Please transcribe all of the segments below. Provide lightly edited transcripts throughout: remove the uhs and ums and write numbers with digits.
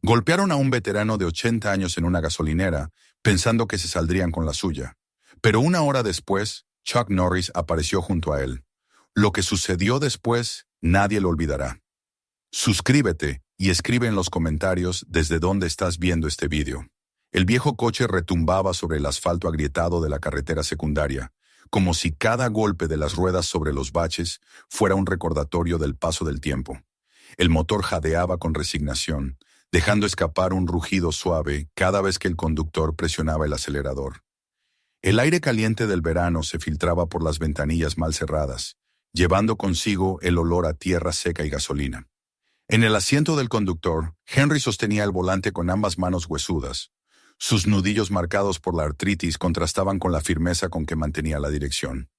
Golpearon a un veterano de 80 años en una gasolinera, pensando que se saldrían con la suya. Pero una hora después, Chuck Norris apareció junto a él. Lo que sucedió después, nadie lo olvidará. Suscríbete y escribe en los comentarios desde dónde estás viendo este vídeo. El viejo coche retumbaba sobre el asfalto agrietado de la carretera secundaria, como si cada golpe de las ruedas sobre los baches fuera un recordatorio del paso del tiempo. El motor jadeaba con resignación, dejando escapar un rugido suave cada vez que el conductor presionaba el acelerador. El aire caliente del verano se filtraba por las ventanillas mal cerradas, llevando consigo el olor a tierra seca y gasolina. En el asiento del conductor, Henry sostenía el volante con ambas manos huesudas. Sus nudillos marcados por la artritis contrastaban con la firmeza con que mantenía la dirección.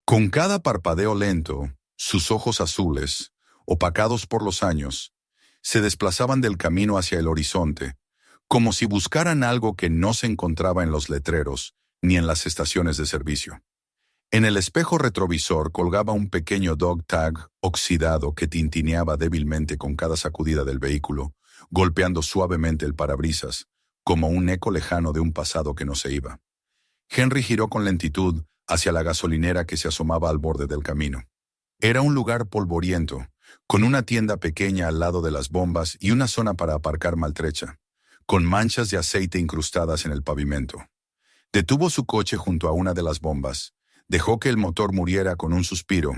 Con cada parpadeo lento, sus ojos azules, opacados por los años, se desplazaban del camino hacia el horizonte, como si buscaran algo que no se encontraba en los letreros ni en las estaciones de servicio. En el espejo retrovisor colgaba un pequeño dog tag oxidado que tintineaba débilmente con cada sacudida del vehículo, golpeando suavemente el parabrisas, como un eco lejano de un pasado que no se iba. Henry giró con lentitud hacia la gasolinera que se asomaba al borde del camino. Era un lugar polvoriento, con una tienda pequeña al lado de las bombas y una zona para aparcar maltrecha, con manchas de aceite incrustadas en el pavimento. Detuvo su coche junto a una de las bombas, dejó que el motor muriera con un suspiro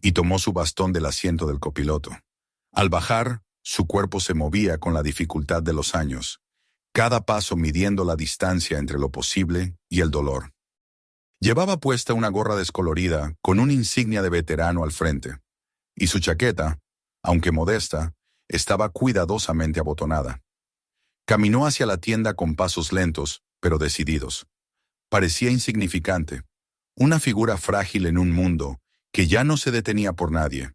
y tomó su bastón del asiento del copiloto. Al bajar, su cuerpo se movía con la dificultad de los años, cada paso midiendo la distancia entre lo posible y el dolor. Llevaba puesta una gorra descolorida con una insignia de veterano al frente, y su chaqueta, aunque modesta, estaba cuidadosamente abotonada. Caminó hacia la tienda con pasos lentos, pero decididos. Parecía insignificante, una figura frágil en un mundo que ya no se detenía por nadie,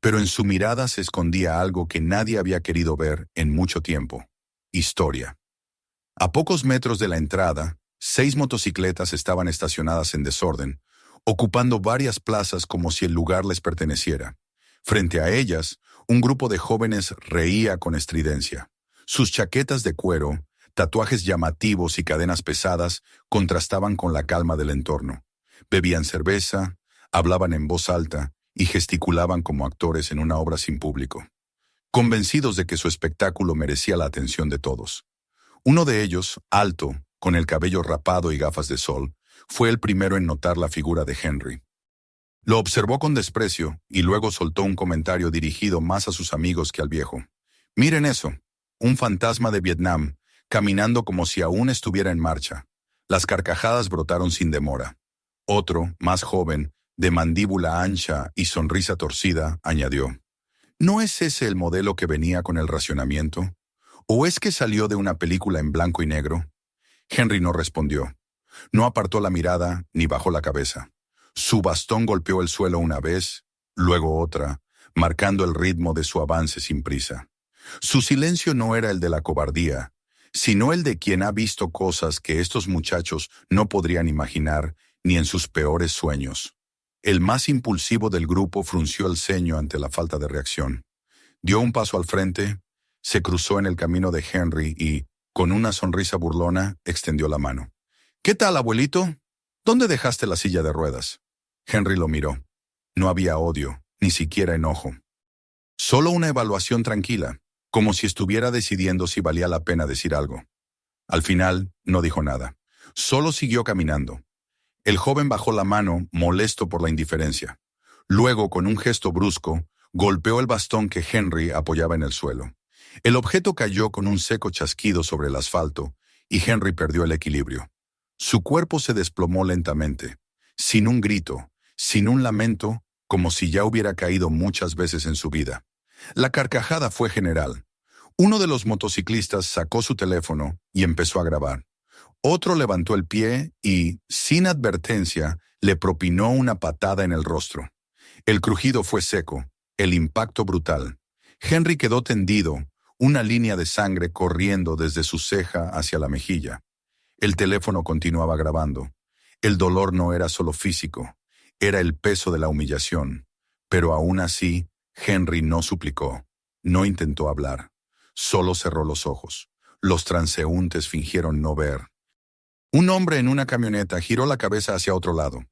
pero en su mirada se escondía algo que nadie había querido ver en mucho tiempo: historia. A pocos metros de la entrada, 6 motocicletas estaban estacionadas en desorden, ocupando varias plazas como si el lugar les perteneciera. Frente a ellas, un grupo de jóvenes reía con estridencia. Sus chaquetas de cuero, tatuajes llamativos y cadenas pesadas contrastaban con la calma del entorno. Bebían cerveza, hablaban en voz alta y gesticulaban como actores en una obra sin público, convencidos de que su espectáculo merecía la atención de todos. Uno de ellos, alto, con el cabello rapado y gafas de sol, fue el primero en notar la figura de Henry. Lo observó con desprecio y luego soltó un comentario dirigido más a sus amigos que al viejo. «Miren eso, un fantasma de Vietnam, caminando como si aún estuviera en marcha». Las carcajadas brotaron sin demora. Otro, más joven, de mandíbula ancha y sonrisa torcida, añadió: «¿No es ese el modelo que venía con el racionamiento? ¿O es que salió de una película en blanco y negro?» Henry no respondió. No apartó la mirada ni bajó la cabeza. Su bastón golpeó el suelo una vez, luego otra, marcando el ritmo de su avance sin prisa. Su silencio no era el de la cobardía, sino el de quien ha visto cosas que estos muchachos no podrían imaginar ni en sus peores sueños. El más impulsivo del grupo frunció el ceño ante la falta de reacción. Dio un paso al frente, se cruzó en el camino de Henry y, con una sonrisa burlona, extendió la mano. «¿Qué tal, abuelito? ¿Dónde dejaste la silla de ruedas?» Henry lo miró. No había odio, ni siquiera enojo. Solo una evaluación tranquila, como si estuviera decidiendo si valía la pena decir algo. Al final, no dijo nada. Solo siguió caminando. El joven bajó la mano, molesto por la indiferencia. Luego, con un gesto brusco, golpeó el bastón que Henry apoyaba en el suelo. El objeto cayó con un seco chasquido sobre el asfalto y Henry perdió el equilibrio. Su cuerpo se desplomó lentamente, sin un grito, sin un lamento, como si ya hubiera caído muchas veces en su vida. La carcajada fue general. Uno de los motociclistas sacó su teléfono y empezó a grabar. Otro levantó el pie y, sin advertencia, le propinó una patada en el rostro. El crujido fue seco, el impacto brutal. Henry quedó tendido, una línea de sangre corriendo desde su ceja hacia la mejilla. El teléfono continuaba grabando. El dolor no era solo físico, era el peso de la humillación. Pero aún así, Henry no suplicó, no intentó hablar. Solo cerró los ojos. Los transeúntes fingieron no ver. Un hombre en una camioneta giró la cabeza hacia otro lado.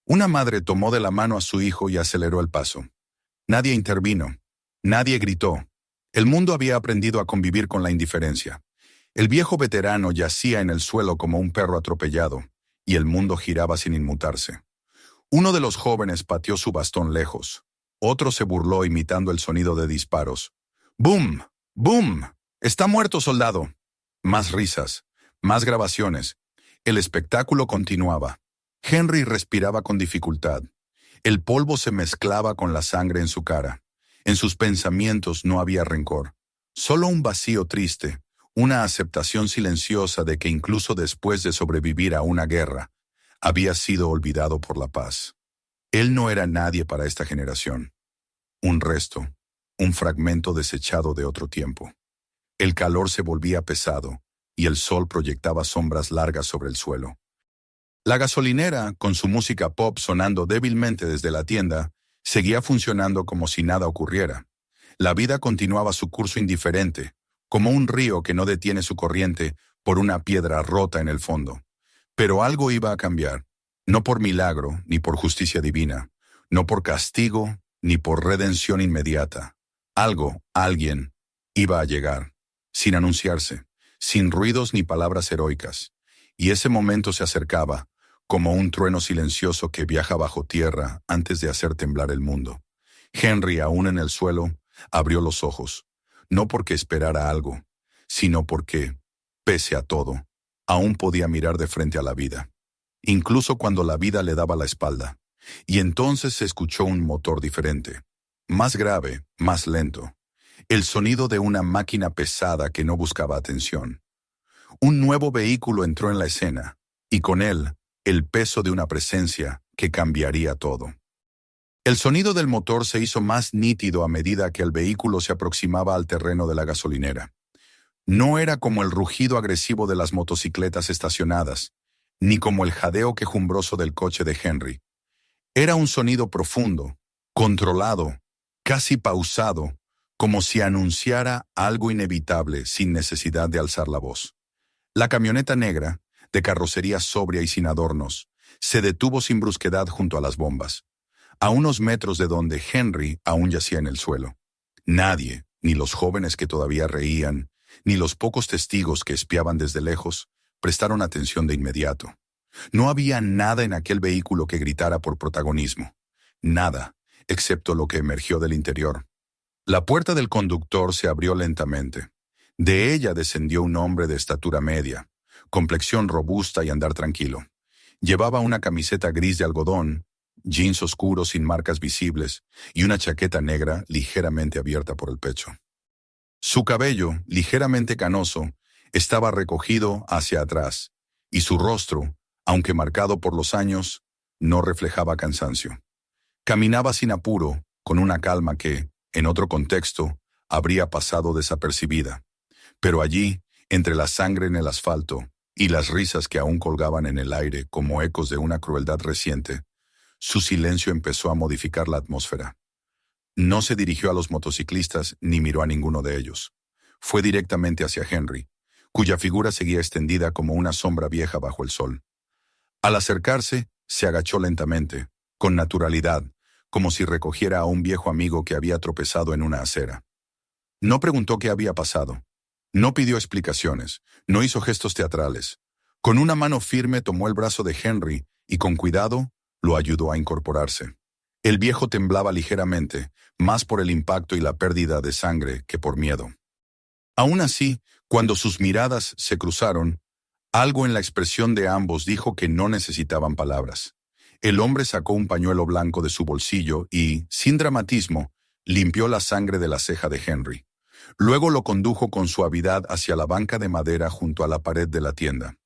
Una madre tomó de la mano a su hijo y aceleró el paso. Nadie intervino. Nadie gritó. El mundo había aprendido a convivir con la indiferencia. El viejo veterano yacía en el suelo como un perro atropellado, y el mundo giraba sin inmutarse. Uno de los jóvenes pateó su bastón lejos. Otro se burló imitando el sonido de disparos. ¡Bum! ¡Bum! ¡Está muerto, soldado! Más risas, más grabaciones. El espectáculo continuaba. Henry respiraba con dificultad. El polvo se mezclaba con la sangre en su cara. En sus pensamientos no había rencor. Solo un vacío triste, una aceptación silenciosa de que incluso después de sobrevivir a una guerra, había sido olvidado por la paz. Él no era nadie para esta generación. Un resto, un fragmento desechado de otro tiempo. El calor se volvía pesado y el sol proyectaba sombras largas sobre el suelo. La gasolinera, con su música pop sonando débilmente desde la tienda, seguía funcionando como si nada ocurriera. La vida continuaba su curso indiferente, como un río que no detiene su corriente por una piedra rota en el fondo. Pero algo iba a cambiar, no por milagro ni por justicia divina, no por castigo ni por redención inmediata. Algo, alguien, iba a llegar, sin anunciarse, sin ruidos ni palabras heroicas. Y ese momento se acercaba, como un trueno silencioso que viaja bajo tierra antes de hacer temblar el mundo. Henry, aún en el suelo, abrió los ojos, no porque esperara algo, sino porque, pese a todo, aún podía mirar de frente a la vida, incluso cuando la vida le daba la espalda. Y entonces se escuchó un motor diferente, más grave, más lento, el sonido de una máquina pesada que no buscaba atención. Un nuevo vehículo entró en la escena, y con él, el peso de una presencia que cambiaría todo. El sonido del motor se hizo más nítido a medida que el vehículo se aproximaba al terreno de la gasolinera. No era como el rugido agresivo de las motocicletas estacionadas, ni como el jadeo quejumbroso del coche de Henry. Era un sonido profundo, controlado, casi pausado, como si anunciara algo inevitable sin necesidad de alzar la voz. La camioneta negra, de carrocería sobria y sin adornos, se detuvo sin brusquedad junto a las bombas, a unos metros de donde Henry aún yacía en el suelo. Nadie, ni los jóvenes que todavía reían, ni los pocos testigos que espiaban desde lejos, prestaron atención de inmediato. No había nada en aquel vehículo que gritara por protagonismo. Nada, excepto lo que emergió del interior. La puerta del conductor se abrió lentamente. De ella descendió un hombre de estatura media, complexión robusta y andar tranquilo. Llevaba una camiseta gris de algodón, jeans oscuros sin marcas visibles y una chaqueta negra ligeramente abierta por el pecho. Su cabello, ligeramente canoso, estaba recogido hacia atrás, y su rostro, aunque marcado por los años, no reflejaba cansancio. Caminaba sin apuro, con una calma que, en otro contexto, habría pasado desapercibida. Pero allí, entre la sangre en el asfalto y las risas que aún colgaban en el aire como ecos de una crueldad reciente, su silencio empezó a modificar la atmósfera. No se dirigió a los motociclistas ni miró a ninguno de ellos. Fue directamente hacia Henry, cuya figura seguía extendida como una sombra vieja bajo el sol. Al acercarse, se agachó lentamente, con naturalidad, como si recogiera a un viejo amigo que había tropezado en una acera. No preguntó qué había pasado. No pidió explicaciones, no hizo gestos teatrales. Con una mano firme tomó el brazo de Henry y con cuidado lo ayudó a incorporarse. El viejo temblaba ligeramente, más por el impacto y la pérdida de sangre que por miedo. Aún así, cuando sus miradas se cruzaron, algo en la expresión de ambos dijo que no necesitaban palabras. El hombre sacó un pañuelo blanco de su bolsillo y, sin dramatismo, limpió la sangre de la ceja de Henry. Luego lo condujo con suavidad hacia la banca de madera junto a la pared de la tienda.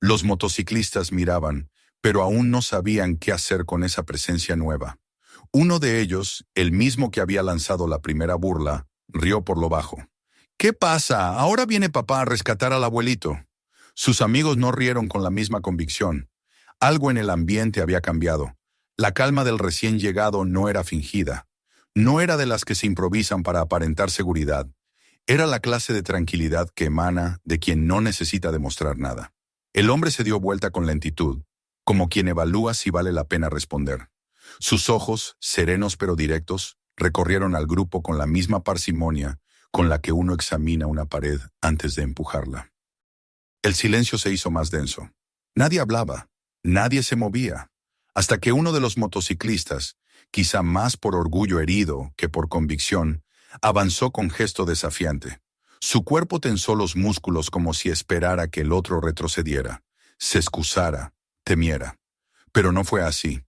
Los motociclistas miraban, pero aún no sabían qué hacer con esa presencia nueva. Uno de ellos, el mismo que había lanzado la primera burla, rió por lo bajo. «¿Qué pasa? Ahora viene papá a rescatar al abuelito». Sus amigos no rieron con la misma convicción. Algo en el ambiente había cambiado. La calma del recién llegado no era fingida. No era de las que se improvisan para aparentar seguridad. Era la clase de tranquilidad que emana de quien no necesita demostrar nada. El hombre se dio vuelta con lentitud, como quien evalúa si vale la pena responder. Sus ojos, serenos pero directos, recorrieron al grupo con la misma parsimonia con la que uno examina una pared antes de empujarla. El silencio se hizo más denso. Nadie hablaba, nadie se movía, hasta que uno de los motociclistas, quizá más por orgullo herido que por convicción, avanzó con gesto desafiante. Su cuerpo tensó los músculos como si esperara que el otro retrocediera, se excusara, temiera. Pero no fue así.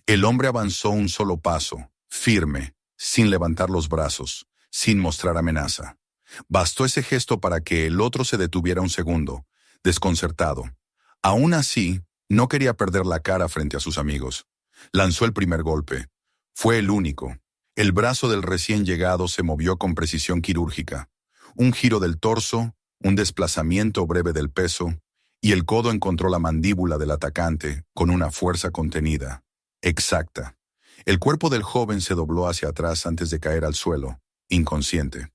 El hombre avanzó un solo paso, firme, sin levantar los brazos, sin mostrar amenaza. Bastó ese gesto para que el otro se detuviera un segundo, desconcertado. Aún así, no quería perder la cara frente a sus amigos. Lanzó el primer golpe. Fue el único. El brazo del recién llegado se movió con precisión quirúrgica. Un giro del torso, un desplazamiento breve del peso, y el codo encontró la mandíbula del atacante con una fuerza contenida, exacta. El cuerpo del joven se dobló hacia atrás antes de caer al suelo, inconsciente.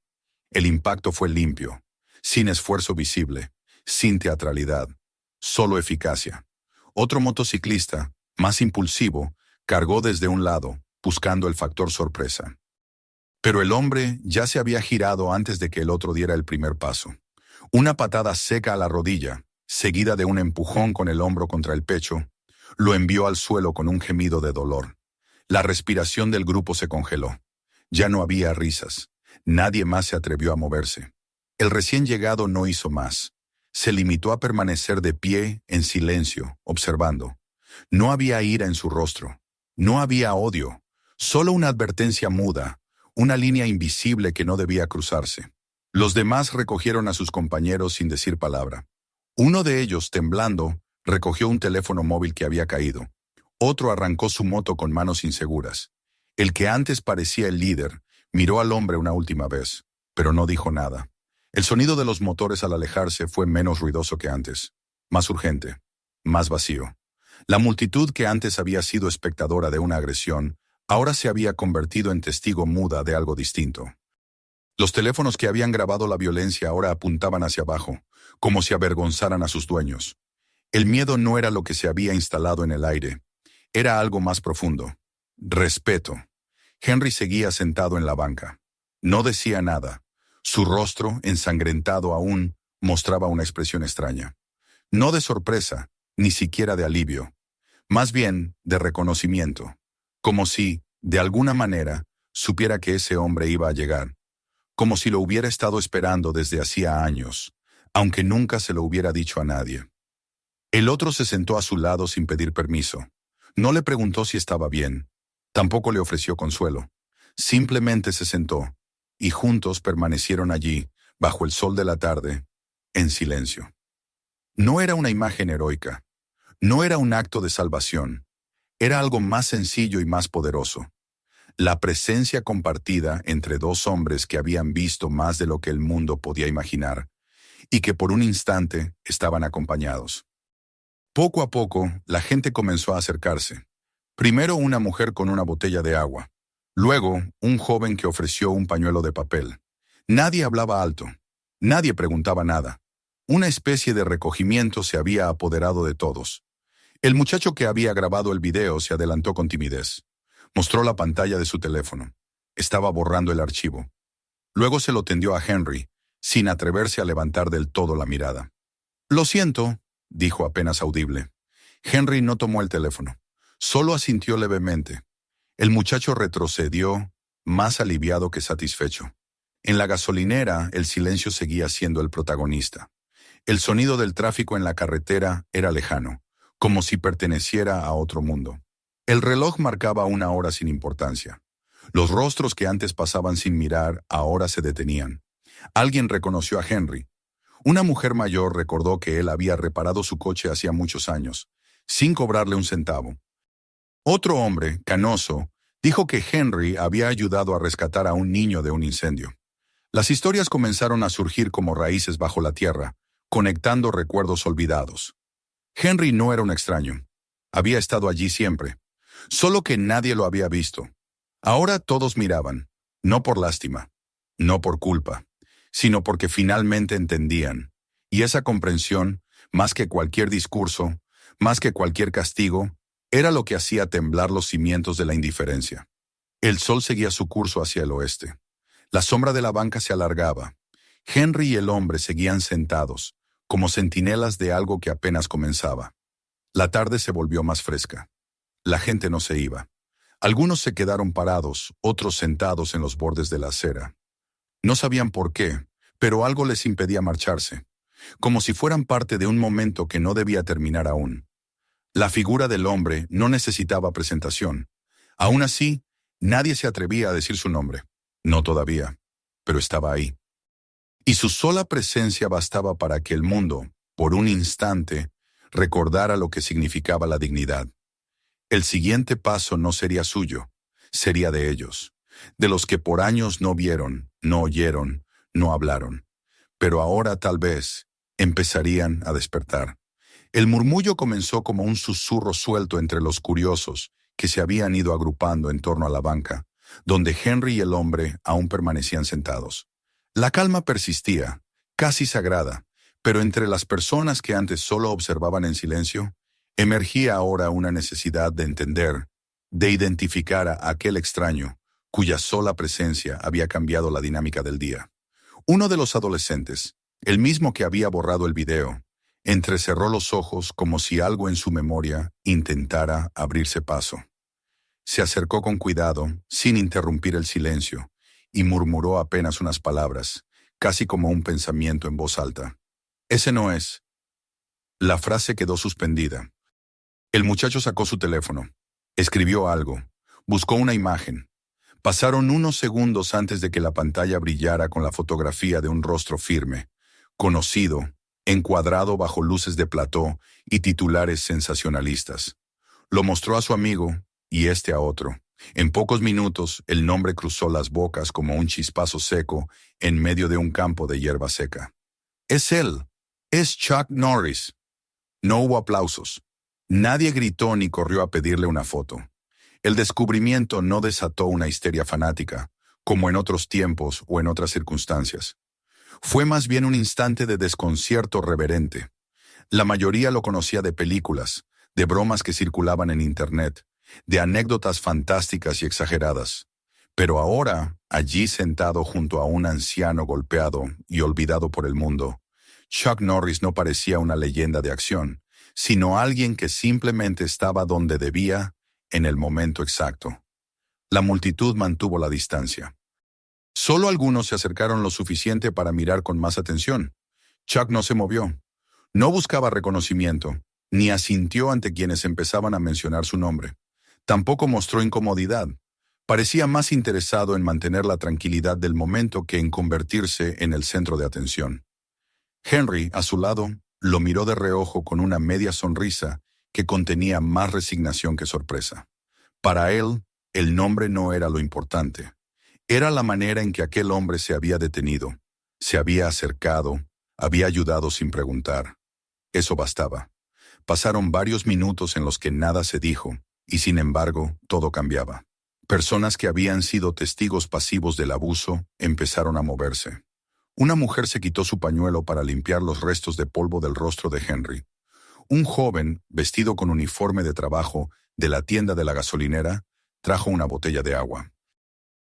El impacto fue limpio, sin esfuerzo visible, sin teatralidad, solo eficacia. Otro motociclista, más impulsivo, cargó desde un lado, buscando el factor sorpresa. Pero el hombre ya se había girado antes de que el otro diera el primer paso. Una patada seca a la rodilla, seguida de un empujón con el hombro contra el pecho, lo envió al suelo con un gemido de dolor. La respiración del grupo se congeló. Ya no había risas. Nadie más se atrevió a moverse. El recién llegado no hizo más. Se limitó a permanecer de pie, en silencio, observando. No había ira en su rostro. No había odio. Solo una advertencia muda, una línea invisible que no debía cruzarse. Los demás recogieron a sus compañeros sin decir palabra. Uno de ellos, temblando, recogió un teléfono móvil que había caído. Otro arrancó su moto con manos inseguras. El que antes parecía el líder, miró al hombre una última vez, pero no dijo nada. El sonido de los motores al alejarse fue menos ruidoso que antes, más urgente, más vacío. La multitud que antes había sido espectadora de una agresión, ahora se había convertido en testigo muda de algo distinto. Los teléfonos que habían grabado la violencia ahora apuntaban hacia abajo, como si avergonzaran a sus dueños. El miedo no era lo que se había instalado en el aire, era algo más profundo. Respeto. Henry seguía sentado en la banca. No decía nada. Su rostro, ensangrentado aún, mostraba una expresión extraña. No de sorpresa, ni siquiera de alivio. Más bien de reconocimiento. Como si, de alguna manera, supiera que ese hombre iba a llegar. Como si lo hubiera estado esperando desde hacía años, aunque nunca se lo hubiera dicho a nadie. El otro se sentó a su lado sin pedir permiso. No le preguntó si estaba bien. Tampoco le ofreció consuelo. Simplemente se sentó, y juntos permanecieron allí, bajo el sol de la tarde, en silencio. No era una imagen heroica. No era un acto de salvación. Era algo más sencillo y más poderoso. La presencia compartida entre dos hombres que habían visto más de lo que el mundo podía imaginar, y que por un instante estaban acompañados. Poco a poco, la gente comenzó a acercarse. Primero una mujer con una botella de agua. Luego, un joven que ofreció un pañuelo de papel. Nadie hablaba alto. Nadie preguntaba nada. Una especie de recogimiento se había apoderado de todos. El muchacho que había grabado el video se adelantó con timidez. Mostró la pantalla de su teléfono. Estaba borrando el archivo. Luego se lo tendió a Henry, sin atreverse a levantar del todo la mirada. «Lo siento», dijo apenas audible. Henry no tomó el teléfono. Solo asintió levemente. El muchacho retrocedió, más aliviado que satisfecho. En la gasolinera, el silencio seguía siendo el protagonista. El sonido del tráfico en la carretera era lejano, como si perteneciera a otro mundo. El reloj marcaba 1 hora sin importancia. Los rostros que antes pasaban sin mirar, ahora se detenían. Alguien reconoció a Henry. Una mujer mayor recordó que él había reparado su coche hacía muchos años, sin cobrarle un centavo. Otro hombre, canoso, dijo que Henry había ayudado a rescatar a un niño de un incendio. Las historias comenzaron a surgir como raíces bajo la tierra, conectando recuerdos olvidados. Henry no era un extraño. Había estado allí siempre, solo que nadie lo había visto. Ahora todos miraban, no por lástima, no por culpa, sino porque finalmente entendían. Y esa comprensión, más que cualquier discurso, más que cualquier castigo, era lo que hacía temblar los cimientos de la indiferencia. El sol seguía su curso hacia el oeste. La sombra de la banca se alargaba. Henry y el hombre seguían sentados, como centinelas de algo que apenas comenzaba. La tarde se volvió más fresca. La gente no se iba. Algunos se quedaron parados, otros sentados en los bordes de la acera. No sabían por qué, pero algo les impedía marcharse, como si fueran parte de un momento que no debía terminar aún. La figura del hombre no necesitaba presentación. Aún así, nadie se atrevía a decir su nombre. No todavía, pero estaba ahí. Y su sola presencia bastaba para que el mundo, por un instante, recordara lo que significaba la dignidad. El siguiente paso no sería suyo, sería de ellos, de los que por años no vieron, no oyeron, no hablaron. Pero ahora tal vez empezarían a despertar. El murmullo comenzó como un susurro suelto entre los curiosos que se habían ido agrupando en torno a la banca, donde Henry y el hombre aún permanecían sentados. La calma persistía, casi sagrada, pero entre las personas que antes solo observaban en silencio, emergía ahora una necesidad de entender, de identificar a aquel extraño, cuya sola presencia había cambiado la dinámica del día. Uno de los adolescentes, el mismo que había borrado el video, entrecerró los ojos como si algo en su memoria intentara abrirse paso. Se acercó con cuidado, sin interrumpir el silencio, y murmuró apenas unas palabras, casi como un pensamiento en voz alta. «Ese no es». La frase quedó suspendida. El muchacho sacó su teléfono, escribió algo, buscó una imagen. Pasaron unos segundos antes de que la pantalla brillara con la fotografía de un rostro firme, conocido, encuadrado bajo luces de plató y titulares sensacionalistas. Lo mostró a su amigo y este a otro. En pocos minutos, el nombre cruzó las bocas como un chispazo seco en medio de un campo de hierba seca. «Es él. Es Chuck Norris». No hubo aplausos. Nadie gritó ni corrió a pedirle una foto. El descubrimiento no desató una histeria fanática, como en otros tiempos o en otras circunstancias. Fue más bien un instante de desconcierto reverente. La mayoría lo conocía de películas, de bromas que circulaban en Internet, de anécdotas fantásticas y exageradas. Pero ahora, allí sentado junto a un anciano golpeado y olvidado por el mundo, Chuck Norris no parecía una leyenda de acción, sino alguien que simplemente estaba donde debía, en el momento exacto. La multitud mantuvo la distancia. Solo algunos se acercaron lo suficiente para mirar con más atención. Chuck no se movió. No buscaba reconocimiento, ni asintió ante quienes empezaban a mencionar su nombre. Tampoco mostró incomodidad. Parecía más interesado en mantener la tranquilidad del momento que en convertirse en el centro de atención. Henry, a su lado, lo miró de reojo con una media sonrisa que contenía más resignación que sorpresa. Para él, el nombre no era lo importante. Era la manera en que aquel hombre se había detenido, se había acercado, había ayudado sin preguntar. Eso bastaba. Pasaron varios minutos en los que nada se dijo, y sin embargo, todo cambiaba. Personas que habían sido testigos pasivos del abuso empezaron a moverse. Una mujer se quitó su pañuelo para limpiar los restos de polvo del rostro de Henry. Un joven, vestido con uniforme de trabajo de la tienda de la gasolinera, trajo una botella de agua.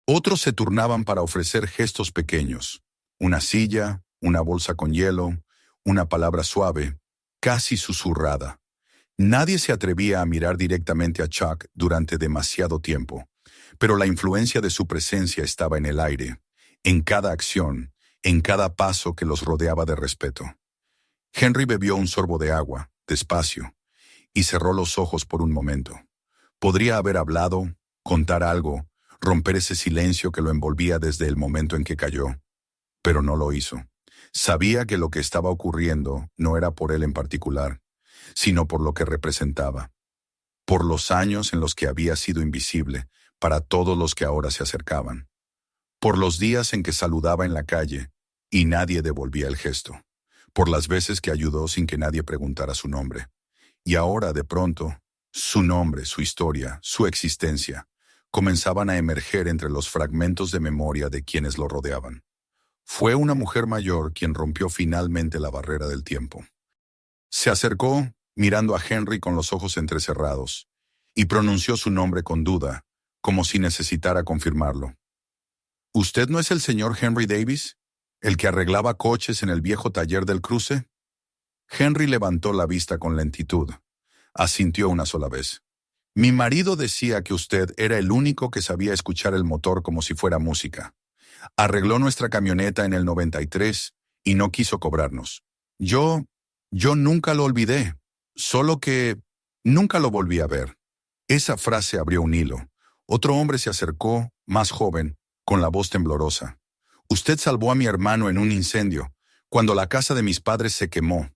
Otros se turnaban para ofrecer gestos pequeños. Una silla, una bolsa con hielo, una palabra suave, casi susurrada. Nadie se atrevía a mirar directamente a Chuck durante demasiado tiempo, pero la influencia de su presencia estaba en el aire, en cada acción, en cada paso que los rodeaba de respeto. Henry bebió un sorbo de agua, despacio, y cerró los ojos por un momento. Podría haber hablado, contar algo, romper ese silencio que lo envolvía desde el momento en que cayó, pero no lo hizo. Sabía que lo que estaba ocurriendo no era por él en particular, sino por lo que representaba, por los años en los que había sido invisible para todos los que ahora se acercaban, por los días en que saludaba en la calle y nadie devolvía el gesto, por las veces que ayudó sin que nadie preguntara su nombre. Y ahora, de pronto, su nombre, su historia, su existencia, comenzaban a emerger entre los fragmentos de memoria de quienes lo rodeaban. Fue una mujer mayor quien rompió finalmente la barrera del tiempo. Se acercó, mirando a Henry con los ojos entrecerrados, y pronunció su nombre con duda, como si necesitara confirmarlo. ¿Usted no es el señor Henry Davis, el que arreglaba coches en el viejo taller del cruce? Henry levantó la vista con lentitud. Asintió una sola vez. Mi marido decía que usted era el único que sabía escuchar el motor como si fuera música. Arregló nuestra camioneta en el 93 y no quiso cobrarnos. Yo nunca lo olvidé, solo que nunca lo volví a ver. Esa frase abrió un hilo. Otro hombre se acercó, más joven, con la voz temblorosa. Usted salvó a mi hermano en un incendio, cuando la casa de mis padres se quemó.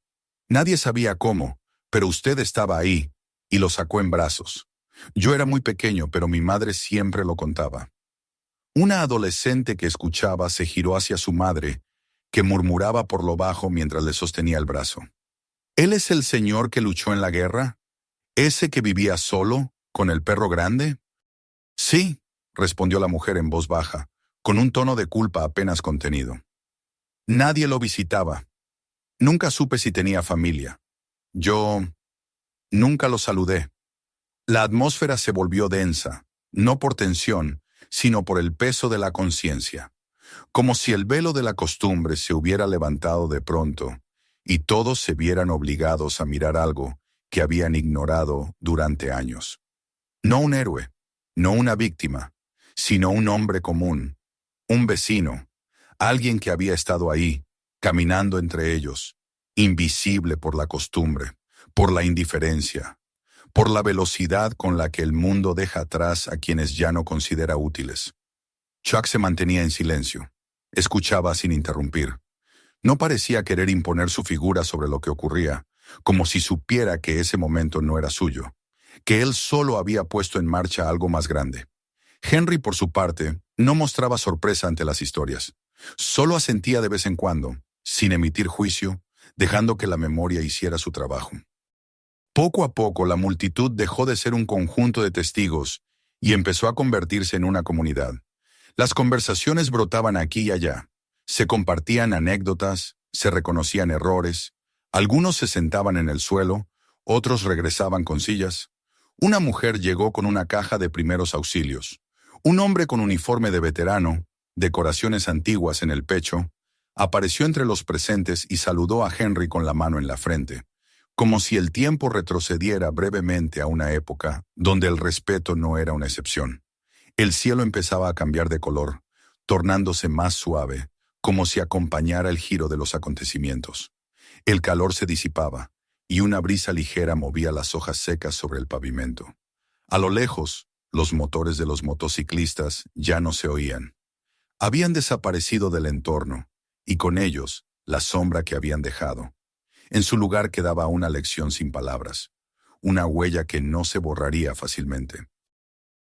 Nadie sabía cómo, pero usted estaba ahí, y lo sacó en brazos. Yo era muy pequeño, pero mi madre siempre lo contaba. Una adolescente que escuchaba se giró hacia su madre, que murmuraba por lo bajo mientras le sostenía el brazo. ¿Él es el señor que luchó en la guerra? ¿Ese que vivía solo, con el perro grande? Sí, respondió la mujer en voz baja, con un tono de culpa apenas contenido. Nadie lo visitaba. Nunca supe si tenía familia. Yo nunca lo saludé. La atmósfera se volvió densa, no por tensión, sino por el peso de la conciencia, como si el velo de la costumbre se hubiera levantado de pronto y todos se vieran obligados a mirar algo que habían ignorado durante años. No un héroe, no una víctima, sino un hombre común, un vecino, alguien que había estado ahí, caminando entre ellos, invisible por la costumbre, por la indiferencia, por la velocidad con la que el mundo deja atrás a quienes ya no considera útiles. Chuck se mantenía en silencio, escuchaba sin interrumpir. No parecía querer imponer su figura sobre lo que ocurría, como si supiera que ese momento no era suyo, que él solo había puesto en marcha algo más grande. Henry, por su parte, no mostraba sorpresa ante las historias. Solo asentía de vez en cuando, sin emitir juicio, dejando que la memoria hiciera su trabajo. Poco a poco la multitud dejó de ser un conjunto de testigos y empezó a convertirse en una comunidad. Las conversaciones brotaban aquí y allá. Se compartían anécdotas, se reconocían errores. Algunos se sentaban en el suelo, otros regresaban con sillas. Una mujer llegó con una caja de primeros auxilios. Un hombre con uniforme de veterano, decoraciones antiguas en el pecho, apareció entre los presentes y saludó a Henry con la mano en la frente, como si el tiempo retrocediera brevemente a una época donde el respeto no era una excepción. El cielo empezaba a cambiar de color, tornándose más suave, como si acompañara el giro de los acontecimientos. El calor se disipaba, y una brisa ligera movía las hojas secas sobre el pavimento. A lo lejos, los motores de los motociclistas ya no se oían. Habían desaparecido del entorno, y con ellos, la sombra que habían dejado. En su lugar quedaba una lección sin palabras, una huella que no se borraría fácilmente.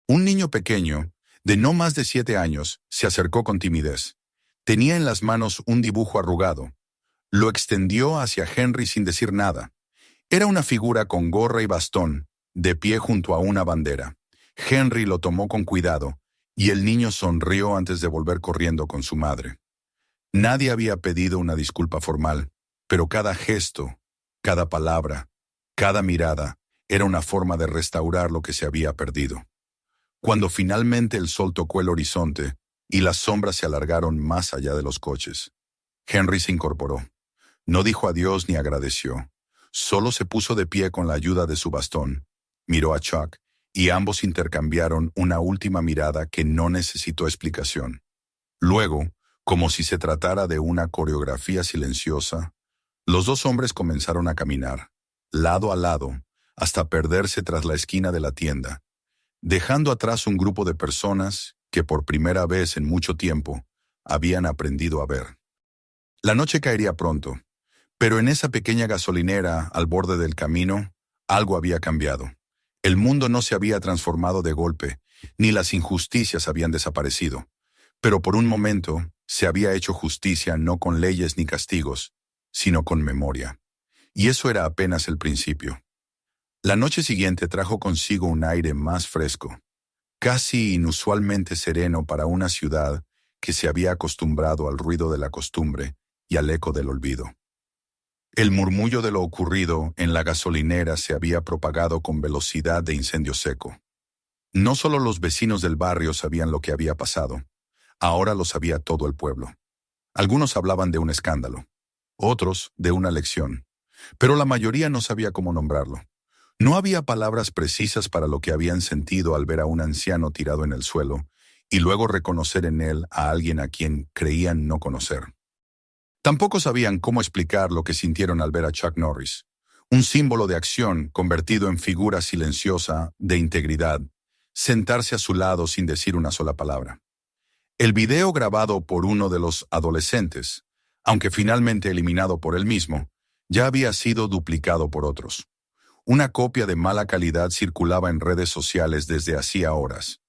Un niño pequeño, de no más de 7 años, se acercó con timidez. Tenía en las manos un dibujo arrugado. Lo extendió hacia Henry sin decir nada. Era una figura con gorra y bastón, de pie junto a una bandera. Henry lo tomó con cuidado, y el niño sonrió antes de volver corriendo con su madre. Nadie había pedido una disculpa formal, pero cada gesto, cada palabra, cada mirada, era una forma de restaurar lo que se había perdido. Cuando finalmente el sol tocó el horizonte y las sombras se alargaron más allá de los coches, Henry se incorporó. No dijo adiós ni agradeció. Solo se puso de pie con la ayuda de su bastón, miró a Chuck y ambos intercambiaron una última mirada que no necesitó explicación. Luego, como si se tratara de una coreografía silenciosa, los dos hombres comenzaron a caminar, lado a lado, hasta perderse tras la esquina de la tienda, dejando atrás un grupo de personas que por primera vez en mucho tiempo habían aprendido a ver. La noche caería pronto, pero en esa pequeña gasolinera al borde del camino, algo había cambiado. El mundo no se había transformado de golpe, ni las injusticias habían desaparecido, pero por un momento se había hecho justicia no con leyes ni castigos, sino con memoria. Y eso era apenas el principio. La noche siguiente trajo consigo un aire más fresco, casi inusualmente sereno para una ciudad que se había acostumbrado al ruido de la costumbre y al eco del olvido. El murmullo de lo ocurrido en la gasolinera se había propagado con velocidad de incendio seco. No solo los vecinos del barrio sabían lo que había pasado, ahora lo sabía todo el pueblo. Algunos hablaban de un escándalo, otros de una lección, pero la mayoría no sabía cómo nombrarlo. No había palabras precisas para lo que habían sentido al ver a un anciano tirado en el suelo y luego reconocer en él a alguien a quien creían no conocer. Tampoco sabían cómo explicar lo que sintieron al ver a Chuck Norris, un símbolo de acción convertido en figura silenciosa de integridad, sentarse a su lado sin decir una sola palabra. El video grabado por uno de los adolescentes, aunque finalmente eliminado por él mismo, ya había sido duplicado por otros. Una copia de mala calidad circulaba en redes sociales desde hacía horas.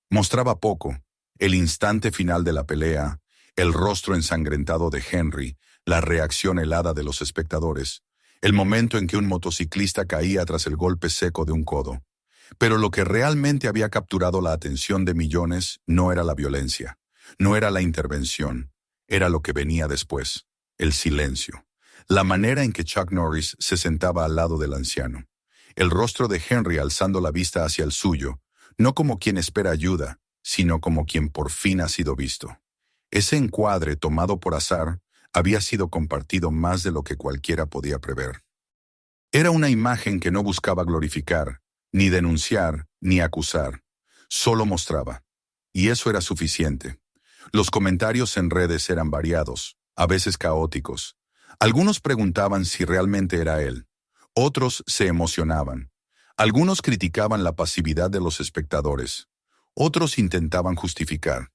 Mostraba poco, el instante final de la pelea, el rostro ensangrentado de Henry, la reacción helada de los espectadores, el momento en que un motociclista caía tras el golpe seco de un codo. Pero lo que realmente había capturado la atención de millones no era la violencia, no era la intervención, era lo que venía después, el silencio. La manera en que Chuck Norris se sentaba al lado del anciano. El rostro de Henry alzando la vista hacia el suyo, no como quien espera ayuda, sino como quien por fin ha sido visto. Ese encuadre tomado por azar había sido compartido más de lo que cualquiera podía prever. Era una imagen que no buscaba glorificar, ni denunciar, ni acusar. Solo mostraba. Y eso era suficiente. Los comentarios en redes eran variados, a veces caóticos. Algunos preguntaban si realmente era él. Otros se emocionaban. Algunos criticaban la pasividad de los espectadores. Otros intentaban justificar.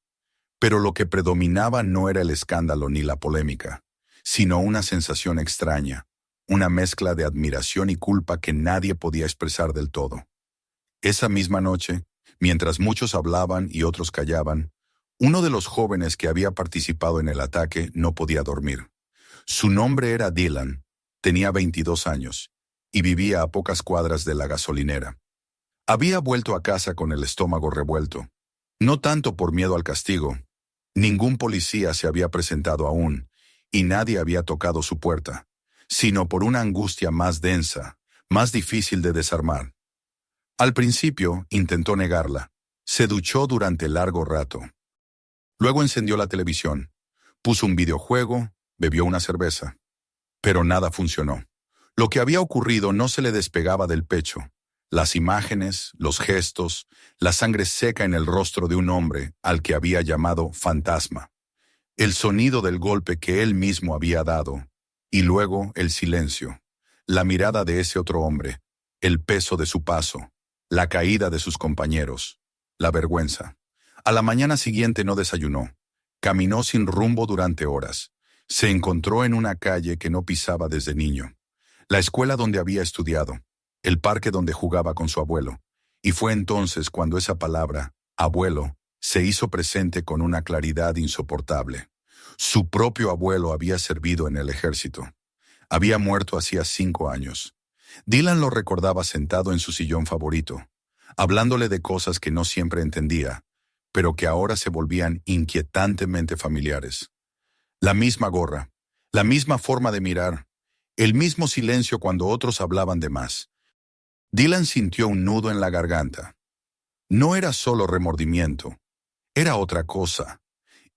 Pero lo que predominaba no era el escándalo ni la polémica, sino una sensación extraña, una mezcla de admiración y culpa que nadie podía expresar del todo. Esa misma noche, mientras muchos hablaban y otros callaban, uno de los jóvenes que había participado en el ataque no podía dormir. Su nombre era Dylan, tenía 22 años, y vivía a pocas cuadras de la gasolinera. Había vuelto a casa con el estómago revuelto, no tanto por miedo al castigo. Ningún policía se había presentado aún, y nadie había tocado su puerta, sino por una angustia más densa, más difícil de desarmar. Al principio intentó negarla. Se duchó durante largo rato. Luego encendió la televisión, puso un videojuego, bebió una cerveza. Pero nada funcionó. Lo que había ocurrido no se le despegaba del pecho. Las imágenes, los gestos, la sangre seca en el rostro de un hombre al que había llamado fantasma. El sonido del golpe que él mismo había dado. Y luego el silencio. La mirada de ese otro hombre. El peso de su paso. La caída de sus compañeros. La vergüenza. A la mañana siguiente no desayunó. Caminó sin rumbo durante horas. Se encontró en una calle que no pisaba desde niño. La escuela donde había estudiado. El parque donde jugaba con su abuelo. Y fue entonces cuando esa palabra, abuelo, se hizo presente con una claridad insoportable. Su propio abuelo había servido en el ejército. Había muerto hacía 5 años. Dylan lo recordaba sentado en su sillón favorito, hablándole de cosas que no siempre entendía, pero que ahora se volvían inquietantemente familiares. La misma gorra, la misma forma de mirar, el mismo silencio cuando otros hablaban de más. Dylan sintió un nudo en la garganta. No era solo remordimiento, era otra cosa.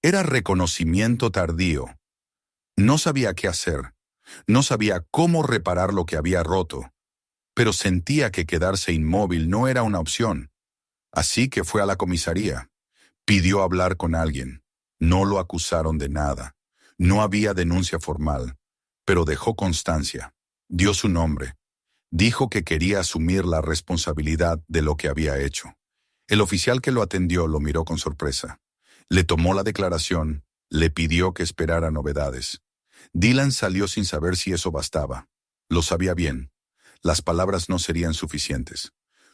Era reconocimiento tardío. No sabía qué hacer, no sabía cómo reparar lo que había roto, pero sentía que quedarse inmóvil no era una opción. Así que fue a la comisaría. Pidió hablar con alguien. No lo acusaron de nada. No había denuncia formal, pero dejó constancia. Dio su nombre. Dijo que quería asumir la responsabilidad de lo que había hecho. El oficial que lo atendió lo miró con sorpresa. Le tomó la declaración, le pidió que esperara novedades. Dylan salió sin saber si eso bastaba. Lo sabía bien. Las palabras no serían suficientes.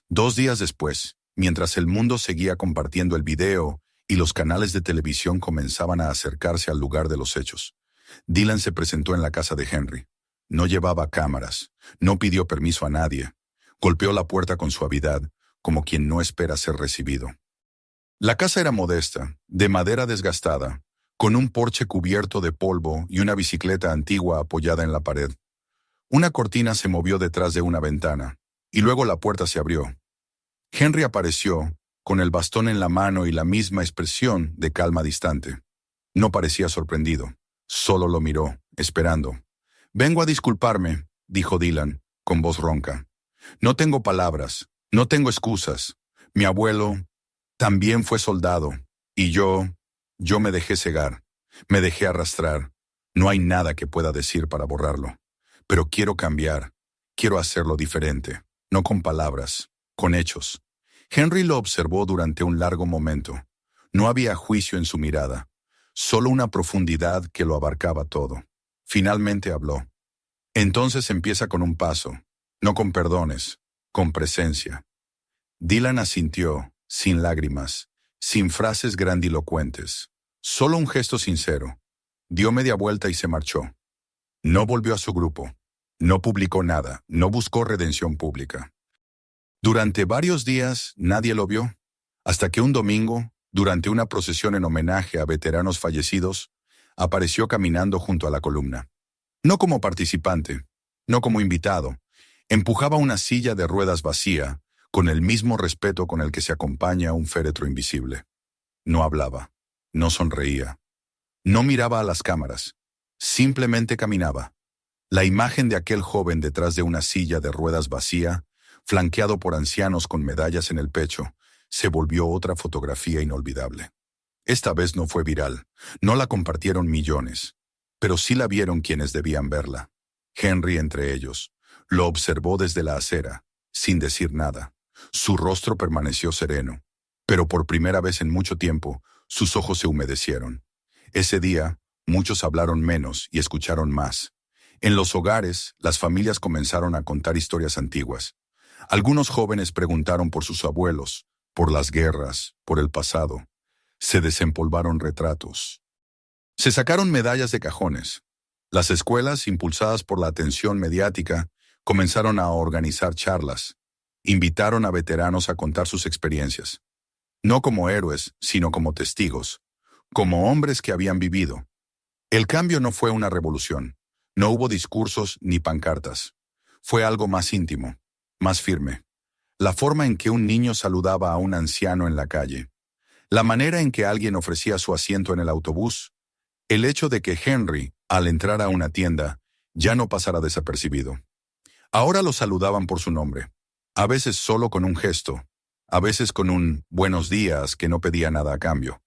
2 días después, mientras el mundo seguía compartiendo el video y los canales de televisión comenzaban a acercarse al lugar de los hechos, Dylan se presentó en la casa de Henry. No llevaba cámaras, no pidió permiso a nadie. Golpeó la puerta con suavidad, como quien no espera ser recibido. La casa era modesta, de madera desgastada, con un porche cubierto de polvo y una bicicleta antigua apoyada en la pared. Una cortina se movió detrás de una ventana, y luego la puerta se abrió. Henry apareció, con el bastón en la mano y la misma expresión de calma distante. No parecía sorprendido, solo lo miró, esperando. «Vengo a disculparme», dijo Dylan, con voz ronca. «No tengo palabras, no tengo excusas. Mi abuelo también fue soldado, y yo me dejé cegar, me dejé arrastrar. No hay nada que pueda decir para borrarlo. Pero quiero cambiar, quiero hacerlo diferente, no con palabras, con hechos». Henry lo observó durante un largo momento. No había juicio en su mirada, solo una profundidad que lo abarcaba todo. Finalmente habló. «Entonces empieza con un paso, no con perdones, con presencia». Dylan asintió, sin lágrimas, sin frases grandilocuentes, solo un gesto sincero. Dio media vuelta y se marchó. No volvió a su grupo. No publicó nada, no buscó redención pública. Durante varios días nadie lo vio, hasta que un domingo, durante una procesión en homenaje a veteranos fallecidos, apareció caminando junto a la columna. No como participante, no como invitado, empujaba una silla de ruedas vacía, con el mismo respeto con el que se acompaña a un féretro invisible. No hablaba, no sonreía, no miraba a las cámaras, simplemente caminaba. La imagen de aquel joven detrás de una silla de ruedas vacía, flanqueado por ancianos con medallas en el pecho, se volvió otra fotografía inolvidable. Esta vez no fue viral, no la compartieron millones, pero sí la vieron quienes debían verla. Henry entre ellos. Lo observó desde la acera, sin decir nada. Su rostro permaneció sereno, pero por primera vez en mucho tiempo, sus ojos se humedecieron. Ese día, muchos hablaron menos y escucharon más. En los hogares, las familias comenzaron a contar historias antiguas. Algunos jóvenes preguntaron por sus abuelos, por las guerras, por el pasado. Se desempolvaron retratos. Se sacaron medallas de cajones. Las escuelas, impulsadas por la atención mediática, comenzaron a organizar charlas. Invitaron a veteranos a contar sus experiencias. No como héroes, sino como testigos, como hombres que habían vivido. El cambio no fue una revolución. No hubo discursos ni pancartas. Fue algo más íntimo, más firme. La forma en que un niño saludaba a un anciano en la calle. La manera en que alguien ofrecía su asiento en el autobús. El hecho de que Henry, al entrar a una tienda, ya no pasara desapercibido. Ahora lo saludaban por su nombre. A veces solo con un gesto. A veces con un «buenos días» que no pedía nada a cambio.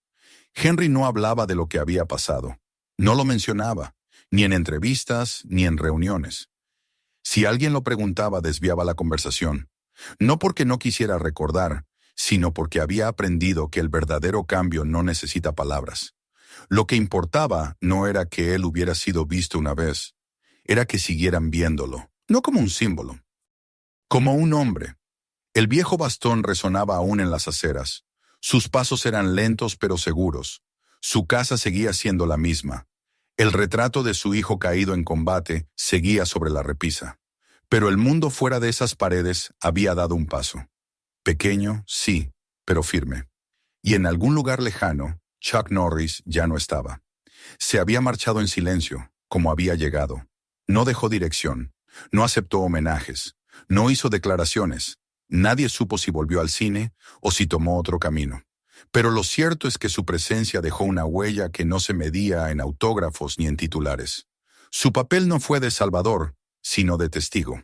Henry no hablaba de lo que había pasado. No lo mencionaba, ni en entrevistas, ni en reuniones. Si alguien lo preguntaba, desviaba la conversación. No porque no quisiera recordar, sino porque había aprendido que el verdadero cambio no necesita palabras. Lo que importaba no era que él hubiera sido visto una vez, era que siguieran viéndolo, no como un símbolo, como un hombre. El viejo bastón resonaba aún en las aceras. Sus pasos eran lentos pero seguros. Su casa seguía siendo la misma. El retrato de su hijo caído en combate seguía sobre la repisa. Pero el mundo fuera de esas paredes había dado un paso. Pequeño, sí, pero firme. Y en algún lugar lejano, Chuck Norris ya no estaba. Se había marchado en silencio, como había llegado. No dejó dirección, no aceptó homenajes, no hizo declaraciones. Nadie supo si volvió al cine o si tomó otro camino. Pero lo cierto es que su presencia dejó una huella que no se medía en autógrafos ni en titulares. Su papel no fue de salvador, sino de testigo.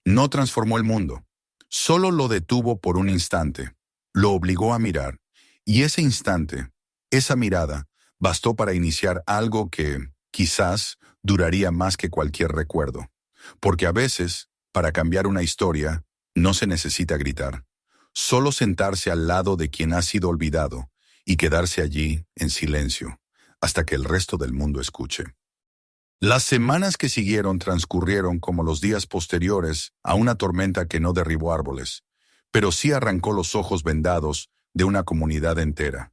No transformó el mundo. Solo lo detuvo por un instante. Lo obligó a mirar. Y ese instante, esa mirada, bastó para iniciar algo que, quizás, duraría más que cualquier recuerdo. Porque a veces, para cambiar una historia, no se necesita gritar. Solo sentarse al lado de quien ha sido olvidado y quedarse allí en silencio, hasta que el resto del mundo escuche. Las semanas que siguieron transcurrieron como los días posteriores a una tormenta que no derribó árboles, pero sí arrancó los ojos vendados de una comunidad entera.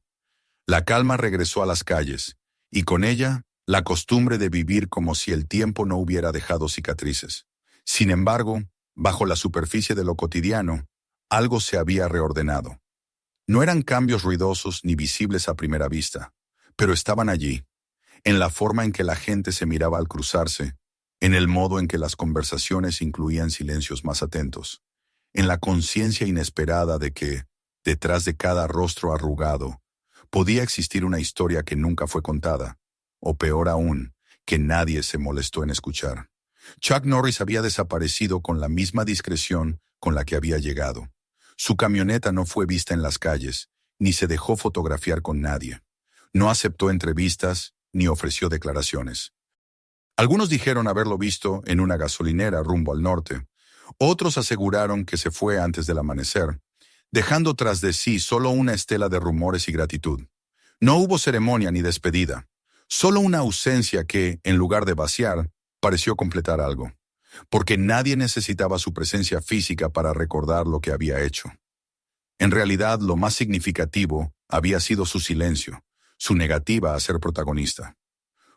La calma regresó a las calles, y con ella, la costumbre de vivir como si el tiempo no hubiera dejado cicatrices. Sin embargo, bajo la superficie de lo cotidiano, algo se había reordenado. No eran cambios ruidosos ni visibles a primera vista, pero estaban allí, en la forma en que la gente se miraba al cruzarse, en el modo en que las conversaciones incluían silencios más atentos, en la conciencia inesperada de que, detrás de cada rostro arrugado, podía existir una historia que nunca fue contada, o peor aún, que nadie se molestó en escuchar. Chuck Norris había desaparecido con la misma discreción con la que había llegado. Su camioneta no fue vista en las calles, ni se dejó fotografiar con nadie. No aceptó entrevistas, ni ofreció declaraciones. Algunos dijeron haberlo visto en una gasolinera rumbo al norte. Otros aseguraron que se fue antes del amanecer, dejando tras de sí solo una estela de rumores y gratitud. No hubo ceremonia ni despedida, solo una ausencia que, en lugar de vaciar, pareció completar algo, porque nadie necesitaba su presencia física para recordar lo que había hecho. En realidad, lo más significativo había sido su silencio, su negativa a ser protagonista.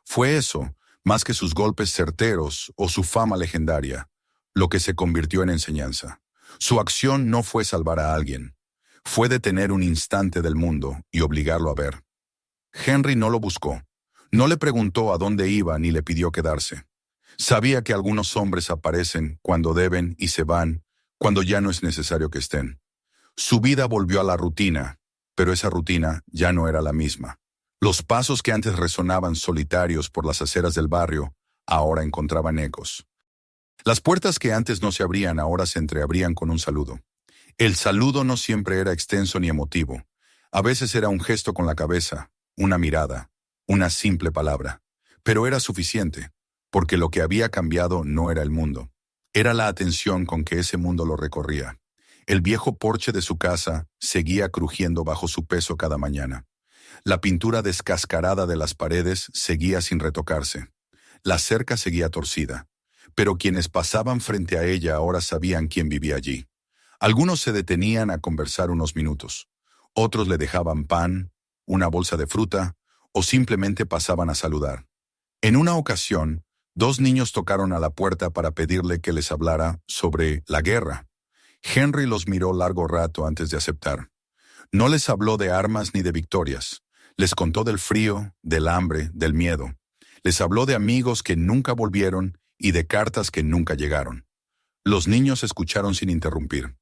Fue eso, más que sus golpes certeros o su fama legendaria, lo que se convirtió en enseñanza. Su acción no fue salvar a alguien, fue detener un instante del mundo y obligarlo a ver. Henry no lo buscó, no le preguntó a dónde iba ni le pidió quedarse. Sabía que algunos hombres aparecen cuando deben y se van cuando ya no es necesario que estén. Su vida volvió a la rutina, pero esa rutina ya no era la misma. Los pasos que antes resonaban solitarios por las aceras del barrio, ahora encontraban ecos. Las puertas que antes no se abrían ahora se entreabrían con un saludo. El saludo no siempre era extenso ni emotivo. A veces era un gesto con la cabeza, una mirada, una simple palabra. Pero era suficiente, porque lo que había cambiado no era el mundo. Era la atención con que ese mundo lo recorría. El viejo porche de su casa seguía crujiendo bajo su peso cada mañana. La pintura descascarada de las paredes seguía sin retocarse. La cerca seguía torcida, pero quienes pasaban frente a ella ahora sabían quién vivía allí. Algunos se detenían a conversar unos minutos. Otros le dejaban pan, una bolsa de fruta, o simplemente pasaban a saludar. En una ocasión, 2 niños tocaron a la puerta para pedirle que les hablara sobre la guerra. Henry los miró largo rato antes de aceptar. No les habló de armas ni de victorias. Les contó del frío, del hambre, del miedo. Les habló de amigos que nunca volvieron y de cartas que nunca llegaron. Los niños escucharon sin interrumpir.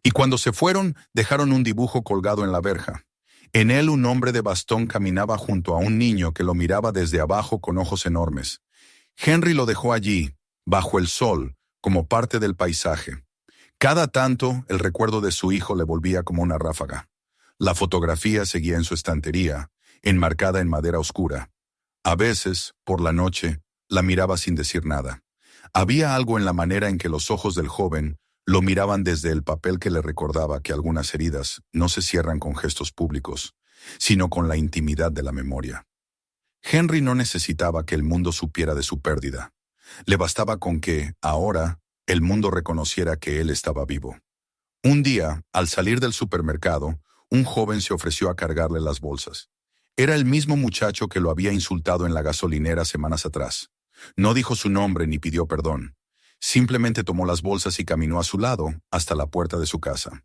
Y cuando se fueron, dejaron un dibujo colgado en la verja. En él un hombre de bastón caminaba junto a un niño que lo miraba desde abajo con ojos enormes. Henry lo dejó allí, bajo el sol, como parte del paisaje. Cada tanto, el recuerdo de su hijo le volvía como una ráfaga. La fotografía seguía en su estantería, enmarcada en madera oscura. A veces, por la noche, la miraba sin decir nada. Había algo en la manera en que los ojos del joven lo miraban desde el papel que le recordaba que algunas heridas no se cierran con gestos públicos, sino con la intimidad de la memoria. Henry no necesitaba que el mundo supiera de su pérdida. Le bastaba con que, ahora, el mundo reconociera que él estaba vivo. Un día, al salir del supermercado, un joven se ofreció a cargarle las bolsas. Era el mismo muchacho que lo había insultado en la gasolinera semanas atrás. No dijo su nombre ni pidió perdón. Simplemente tomó las bolsas y caminó a su lado hasta la puerta de su casa.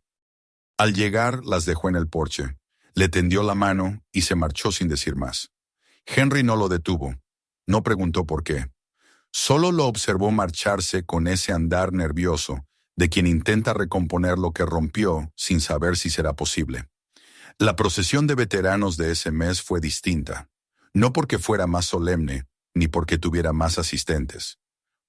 Al llegar, las dejó en el porche. Le tendió la mano y se marchó sin decir más. Henry no lo detuvo. No preguntó por qué. Solo lo observó marcharse con ese andar nervioso de quien intenta recomponer lo que rompió sin saber si será posible. La procesión de veteranos de ese mes fue distinta, no porque fuera más solemne, ni porque tuviera más asistentes.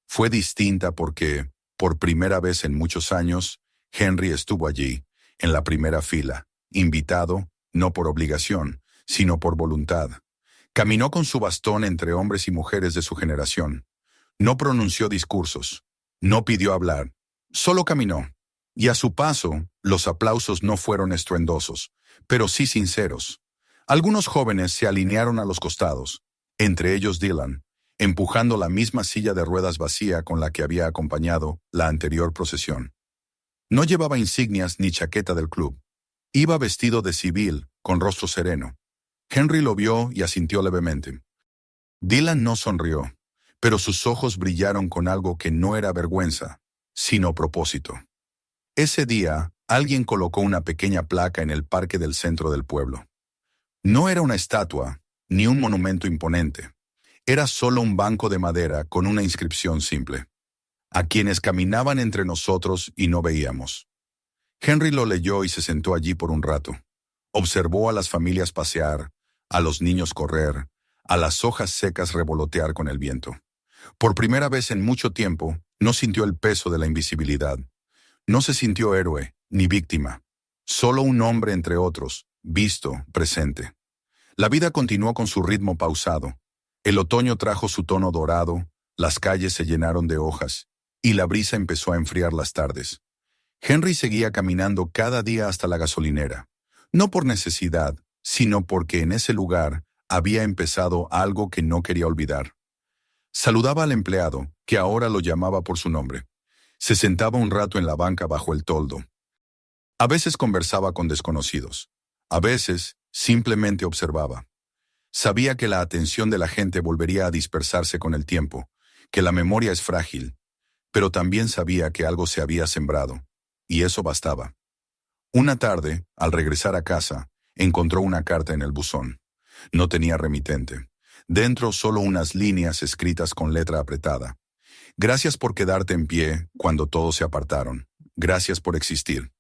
Fue distinta porque, por primera vez en muchos años, Henry estuvo allí, en la primera fila, invitado, no por obligación, sino por voluntad. Caminó con su bastón entre hombres y mujeres de su generación. No pronunció discursos, no pidió hablar, solo caminó. Y a su paso, los aplausos no fueron estruendosos, pero sí sinceros. Algunos jóvenes se alinearon a los costados, entre ellos Dylan, empujando la misma silla de ruedas vacía con la que había acompañado la anterior procesión. No llevaba insignias ni chaqueta del club. Iba vestido de civil, con rostro sereno. Henry lo vio y asintió levemente. Dylan no sonrió, pero sus ojos brillaron con algo que no era vergüenza, sino propósito. Ese día, alguien colocó una pequeña placa en el parque del centro del pueblo. No era una estatua, ni un monumento imponente. Era solo un banco de madera con una inscripción simple. A quienes caminaban entre nosotros y no veíamos. Henry lo leyó y se sentó allí por un rato. Observó a las familias pasear, a los niños correr, a las hojas secas revolotear con el viento. Por primera vez en mucho tiempo, no sintió el peso de la invisibilidad. No se sintió héroe, ni víctima. Solo un hombre entre otros, visto, presente. La vida continuó con su ritmo pausado. El otoño trajo su tono dorado, las calles se llenaron de hojas, y la brisa empezó a enfriar las tardes. Henry seguía caminando cada día hasta la gasolinera. No por necesidad, sino porque en ese lugar había empezado algo que no quería olvidar. Saludaba al empleado, que ahora lo llamaba por su nombre. Se sentaba un rato en la banca bajo el toldo. A veces conversaba con desconocidos. A veces simplemente observaba. Sabía que la atención de la gente volvería a dispersarse con el tiempo, que la memoria es frágil, pero también sabía que algo se había sembrado, y eso bastaba. Una tarde, al regresar a casa, encontró una carta en el buzón. No tenía remitente. Dentro solo unas líneas escritas con letra apretada. Gracias por quedarte en pie cuando todos se apartaron. Gracias por existir.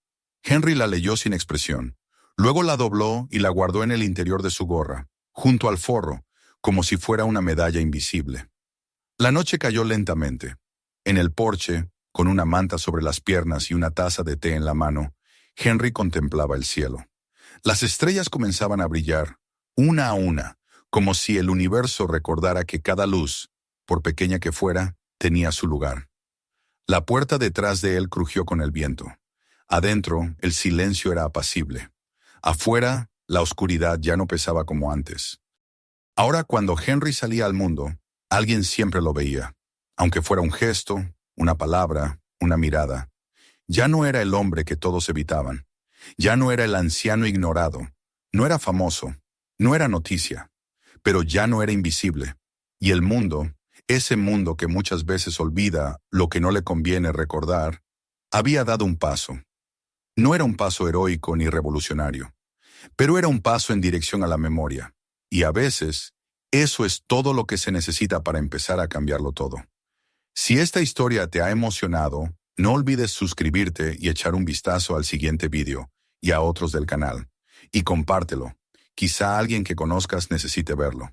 Henry la leyó sin expresión. Luego la dobló y la guardó en el interior de su gorra, junto al forro, como si fuera una medalla invisible. La noche cayó lentamente. En el porche, con una manta sobre las piernas y una taza de té en la mano, Henry contemplaba el cielo. Las estrellas comenzaban a brillar, una a una, como si el universo recordara que cada luz, por pequeña que fuera, tenía su lugar. La puerta detrás de él crujió con el viento. Adentro, el silencio era apacible. Afuera, la oscuridad ya no pesaba como antes. Ahora, cuando Henry salía al mundo, alguien siempre lo veía, aunque fuera un gesto, una palabra, una mirada. Ya no era el hombre que todos evitaban. Ya no era el anciano ignorado. No era famoso. No era noticia. Pero ya no era invisible. Y el mundo, ese mundo que muchas veces olvida lo que no le conviene recordar, había dado un paso. No era un paso heroico ni revolucionario, pero era un paso en dirección a la memoria. Y a veces, eso es todo lo que se necesita para empezar a cambiarlo todo. Si esta historia te ha emocionado, no olvides suscribirte y echar un vistazo al siguiente vídeo y a otros del canal. Y compártelo. Quizá alguien que conozcas necesite verlo.